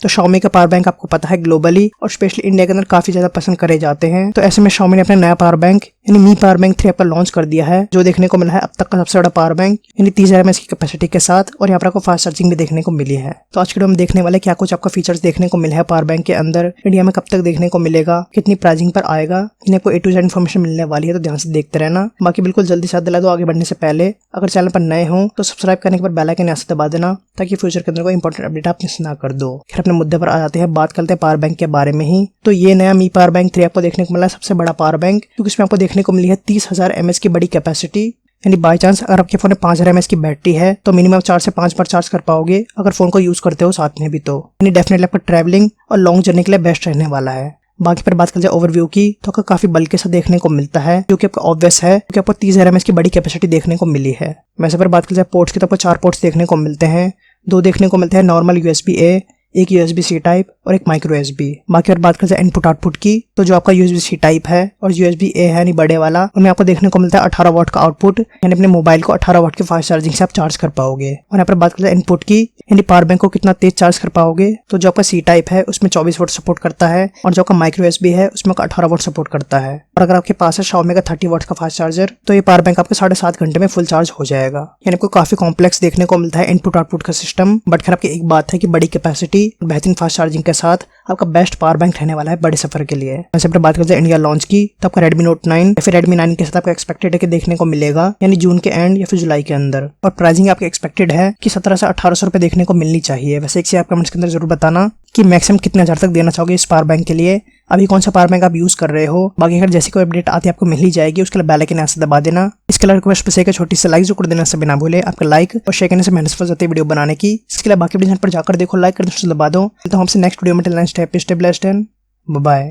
तो Xiaomi का power bank आपको पता है ग्लोबली और स्पेशली इंडिया के अंदर काफी ज्यादा पसंद करे जाते हैं। तो ऐसे में Xiaomi ने अपना नया पावर बैंक यानी Mi पावर बैंक 3 पर लॉन्च कर दिया है, जो देखने को मिला है अब तक का सबसे बड़ा पावर बैंक यानी 30,000 mAh की कैपेसिटी के साथ, और यहाँ पर आपको फास्ट चार्जिंग भी देखने को मिली है। तो आज के वीडियो में देखने वाले क्या कुछ आपको फीचर्स देखने को मिले हैं पावर बैंक के अंदर, इंडिया में कब तक देखने को मिलेगा, कितनी प्राइसिंग पर आएगा, इन्हें आपको A to Z इन्फॉर्मेशन मिलने वाली है, तो ध्यान से देखते रहना। बाकी बिल्कुल जल्दी साथ दिला दो। आगे बढ़ने से पहले अगर चैनल पर नए हो तो सब्सक्राइब करने के बाद बेल आइकन ऐसे दबा देना ताकि फ्यूचर के अंदर कोई इंपॉर्टेंट अपडेट आप मिस ना कर दो। खैर अपने मुद्दे पर आ जाते हैं, बात करते हैं पावर बैंक के बारे में ही। तो ये नया Mi पावर बैंक 3 आपको देखने को मिला है सबसे बड़ा पावर बैंक, क्योंकि इसमें आपको देखने को मिली है 30,000 mAh की बड़ी कैपेसिटी। यानी बाई चांस अगर आपके फोन में 5,000 mAh की बैटरी है तो मिनिमम 4 से 5 बार चार्ज कर पाओगे अगर फोन को यूज करते हो साथ में भी, तो यानी डेफिनेटली आपका ट्रैवलिंग और लॉन्ग जर्नी के लिए बेस्ट रहने वाला है। बाकी पर बात कर जाए ओवरव्यू की, तो आपको काफी बल्कि सा देखने को मिलता है, जो कि आपका ऑब्वियस है क्योंकि आपको 30,000 mAh की बड़ी कैपेसिटी देखने को मिली है। वैसे पर बात कर जाए पोर्ट्स की, तो आपको 4 पोर्ट्स देखने को मिलते हैं। 2 देखने को मिलते हैं नॉर्मल USB-A, एक USB-C टाइप और एक माइक्रो USB। बाकी और बात कर जाए इनपुट आउटपुट की, तो जो आपका USB-C टाइप है और USB-A है यानी बड़े वाला, उनमें आपको देखने को मिलता है 18 वाट का आउटपुट, यानी अपने मोबाइल को 18 वाट की फास्ट चार्जिंग से आप चार्ज कर पाओगे। और यहाँ पर बात कर जाए इनपुट की, यानी पावर बैंक को कितना तेज चार्ज कर पाओगे, तो जो आपका C टाइप है उसमें 24 वाट सपोर्ट करता है और जो आपका माइक्रो USB है उसमें 18 वाट सपोर्ट करता है। और अगर आपके पास है Xiaomi का 30 वाट का फास्ट चार्जर, तो ये पावर बैंक आपके 7.5 घंटे में फुल चार्ज हो जाएगा। यानी आपको काफी कॉम्प्लेक्स देखने को मिलता है इनपुट आउटपुट का सिस्टम, बट खैर आपकी एक बात है कि बड़ी कैपेसिटी बेहतरीन फास्ट चार्जिंग के साथ आपका बेस्ट पावर बैंक रहने वाला है बड़े सफर के लिए। वैसे पर बात करते हैं इंडिया लॉन्च की, तो आपका Redmi Note 9 या फिर Redmi 9 के साथ आपका एक्सपेक्टेड है कि देखने को मिलेगा यानी जून के एंड या फिर जुलाई के अंदर, और प्राइसिंग आपकी एक्सपेक्टेड है कि 1700 से 1800 रुपए देखने को मिलनी चाहिए। वैसे एक चीज आप कमेंट्स के अंदर जरूर बताना कि मैक्सिमम कितने हजार तक देना चाहोगे इस पावर बैंक के लिए, अभी कौन सा पावर बैंक आप यूज कर रहे हो। बाकी अगर जैसी कोई अपडेट आती है आपको मिल ही जाएगी, उसके लिए बेल आइकन ऐसे दबा देना। इसके लिए रिक्वेस्ट बस एक छोटी सी लाइक जो कर देना से बिना भूले, आपका लाइक और शेयर करने से मेहनत सफल जाती है वीडियो बनाने की। इसके लिए बाकी वीडियो पर जाकर देखो, लाइक कर दो, दबा दो। तो हमसे नेक्स्ट वीडियो में till next step, stay blessed and bye.